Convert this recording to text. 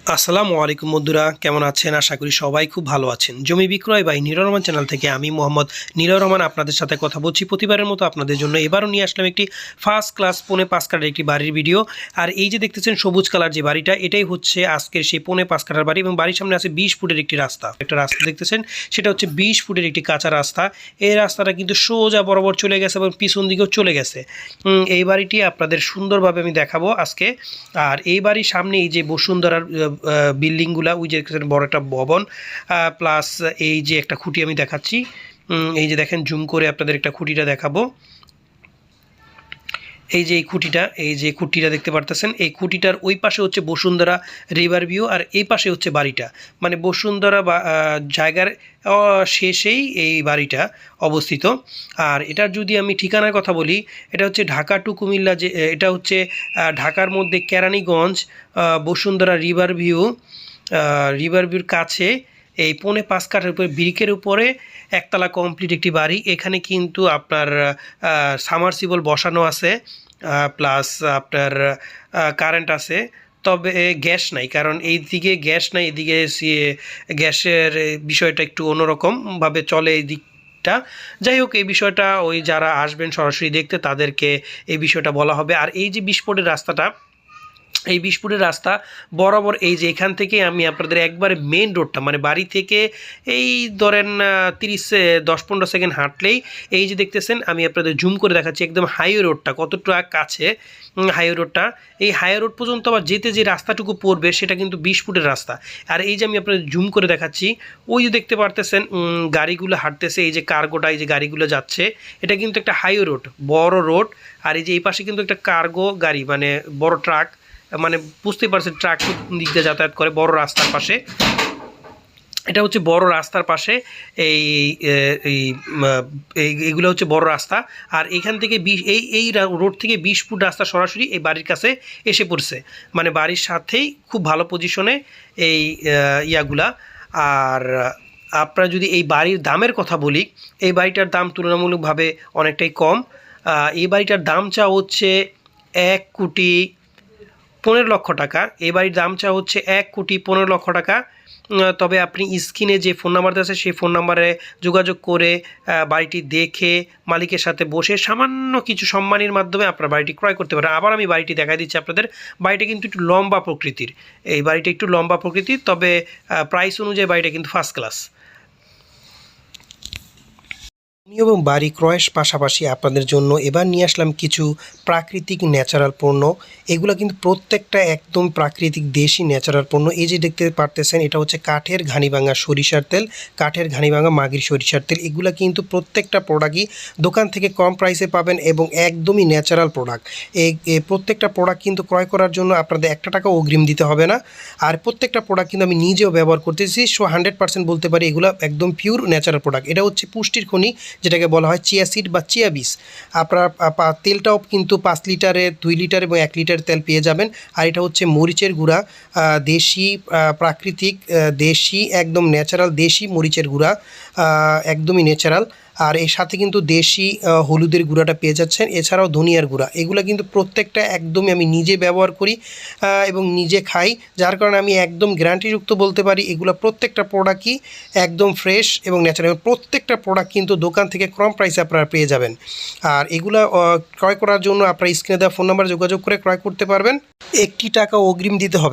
আসসালামু আলাইকুম বন্ধুরা, কেমন আছেন? আশা করি সবাই খুব ভালো আছেন। জমি বিক্রয় বাই নীলয় রহমান চ্যানেল থেকে আমি মোহাম্মদ নীলয় রহমান আপনাদের সাথে কথা বলছি। প্রতিবারের মতো আপনাদের জন্য এবারও নিয়ে আসলাম একটি ফার্স্ট ক্লাস পৌনে 5 কাঠার একটি বাড়ির ভিডিও। আর এই যে দেখতেছেন সবুজ কালার যে বাড়িটা, এটাই হচ্ছে আজকের সেই পৌনে 5 কাঠার বাড়ি এবং বাড়ির সামনে আছে 20 ফুটের একটি রাস্তা। একটা রাস্তা দেখতেছেন, সেটা হচ্ছে 20 ফুটের একটি কাঁচা রাস্তা। এই রাস্তাটা কিন্তু সোজা বরাবর চলে গেছে এবং পিছন দিকেও চলে গেছে। এই বাড়িটি আপনাদের সুন্দরভাবে আমি দেখাবো আজকে। আর এই বাড়ির সামনে এই যে বসুন্ধরার বিল্ডিংগুলা, ওই যে বড় একটা ভবন, প্লাস এই যে একটা খুঁটি আমি দেখাচ্ছি। এই যে দেখেন, জুম করে আপনাদের একটা খুঁটিটা দেখাবো। এই যে খুঁটিটা দেখতে পারতেছেন, এই খুঁটিটার ওই পাশে হচ্ছে বসুন্ধরা রিভার ভিউ, আর এই পাশে হচ্ছে বাড়িটা। মানে বসুন্ধরা বা জায়গার শেষেই এই বাড়িটা অবস্থিত। আর এটার যদি আমি ঠিকানার কথা বলি, এটা হচ্ছে ঢাকা টু কুমিল্লা, যে এটা হচ্ছে ঢাকার মধ্যে কেরানীগঞ্জ বসুন্ধরা রিভার ভিউর কাছে এই পৌনে 5 কাঠার উপরে ব্রিকের উপরে একতলা কমপ্লিট একটি বাড়ি। এখানে কিন্তু আপনার সামারসিবল বসানো আছে, প্লাস আপনার কারেন্ট আছে, তবে গ্যাস নাই। কারণ এইদিকে গ্যাস নাই, এদিকে গ্যাসের বিষয়টা একটু অন্যরকমভাবে চলে এই দিকটা। যাই হোক, এই বিষয়টা ওই যারা আসবেন সরাসরি দেখতে তাদেরকে এই বিষয়টা বলা হবে। আর এই যে 20 ফুটের রাস্তাটা, এই 20 ফুটের রাস্তা বরাবর এই যে এখান থেকে আমি আপনাদের একবারে মেন রোডটা, মানে বাড়ি থেকে এই ধরেন 10-15 সেকেন্ড হাঁটলেই এই যে দেখতেছেন, আমি আপনাদের জুম করে দেখাচ্ছি একদম হাইওয়ে রোডটা কতটা কাছে। হাইওয়ে রোডটা, এই হাইওয়ে রোড পর্যন্ত আবার যেতে যে রাস্তাটুকু পড়বে সেটা কিন্তু 20 ফুটের রাস্তা। আর এই যে আমি আপনাদের জুম করে দেখাচ্ছি, ওই যে দেখতে পারতেছেন গাড়িগুলো হাঁটতেছে, এই যে কার্গোটা, এই যে গাড়িগুলো যাচ্ছে, এটা কিন্তু একটা হাইওয়ে রোড, বড় রোড। আর এই যে এই পাশে কিন্তু একটা কার্গো গাড়ি, মানে বড় ট্রাক, মানে বুঝতেই পারছেন ট্রাক দিক দিয়ে যাতায়াত করে বড় রাস্তার পাশে। এটা হচ্ছে বড় রাস্তার পাশে এই এইগুলো হচ্ছে বড় রাস্তা। আর এখান থেকে এই রোড থেকে 20 ফুট রাস্তা সরাসরি এই বাড়ির কাছে এসে পড়ছে, মানে বাড়ির সাথেই খুব ভালো পজিশনে এই ইয়াগুলা। আর আপনারা যদি এই বাড়ির দামের কথা বলি, এই বাড়িটার দাম তুলনামূলকভাবে অনেকটাই কম। এই বাড়িটার দাম চা হচ্ছে 1,15,00,000 টাকা। এই বাড়ির দাম চা হচ্ছে 1,15,00,000 টাকা। তবে আপনি স্ক্রিনে যে ফোন নাম্বারটা আছে সেই ফোন নাম্বারে যোগাযোগ করে বাড়িটি দেখে মালিকের সাথে বসে সামান্য কিছু সম্মানের মাধ্যমে আপনার বাড়িটি ক্রয় করতে পারেন। আবার আমি বাড়িটি দেখা দিচ্ছি আপনাদের। বাড়িটা কিন্তু একটু লম্বা প্রকৃতির, এই বাড়িটা একটু লম্বা প্রকৃতির, তবে প্রাইস অনুযায়ী বাড়িটা কিন্তু ফার্স্ট ক্লাস। এবং বাড়ি ক্রয়ের পাশাপাশি আপনাদের জন্য এবার নিয়ে আসলাম কিছু প্রাকৃতিক ন্যাচারাল পণ্য। এগুলো কিন্তু প্রত্যেকটা একদম প্রাকৃতিক দেশি ন্যাচারাল পণ্য। এই যে দেখতে পারতেছেন, এটা হচ্ছে কাঠের ঘানিভাঙা সরিষার তেল, কাঠের ঘানিভাঙা মাগির সরিষার তেল। এগুলো কিন্তু প্রত্যেকটা প্রোডাক্টই দোকান থেকে কম প্রাইসে পাবেন এবং একদমই ন্যাচারাল প্রোডাক্ট। এই প্রত্যেকটা প্রোডাক্ট কিন্তু ক্রয় করার জন্য আপনাদের 1 টাকা অগ্রিম দিতে হবে না। আর প্রত্যেকটা প্রোডাক্ট কিন্তু আমি নিজেও ব্যবহার করতেছি, 100% বলতে পারি এগুলো একদম পিওর ন্যাচারাল প্রোডাক্ট। এটা হচ্ছে পুষ্টির খনি, যেটাকে বলা হয় চিয়া সিড বা চিয়া বীজ। আপনার তেলটাও কিন্তু 5 লিটারে, 2 লিটার এবং 1 লিটার তেল পেয়ে যাবেন। আর এটা হচ্ছে মরিচের গুঁড়া, দেশি প্রাকৃতিক দেশি একদম ন্যাচারাল দেশি মরিচের গুঁড়া, একদমই ন্যাচারাল। আর এর সাথে কিন্তু দেশি হলুদের গুঁড়াটা পেয়ে যাচ্ছেন, এছাড়াও ধনিয়ার গুঁড়া। এগুলো কিন্তু প্রত্যেকটা একদমই আমি নিজে ব্যবহার করি এবং নিজে খাই, যার কারণে আমি একদম গ্যারান্টিযুক্ত বলতে পারি এগুলো প্রত্যেকটা প্রোডাক্টই একদম ফ্রেশ এবং ন্যাচারাল। প্রত্যেকটা প্রোডাক্ট কিন্তু দোকান থেকে কম প্রাইসে আপনারা পেয়ে যাবেন। আর এগুলো ক্রয় করার জন্য আপনারা স্ক্রিনে দেওয়া ফোন নাম্বারে যোগাযোগ করে ক্রয় করতে পারবেন। 1 টাকা অগ্রিম দিতে হবে।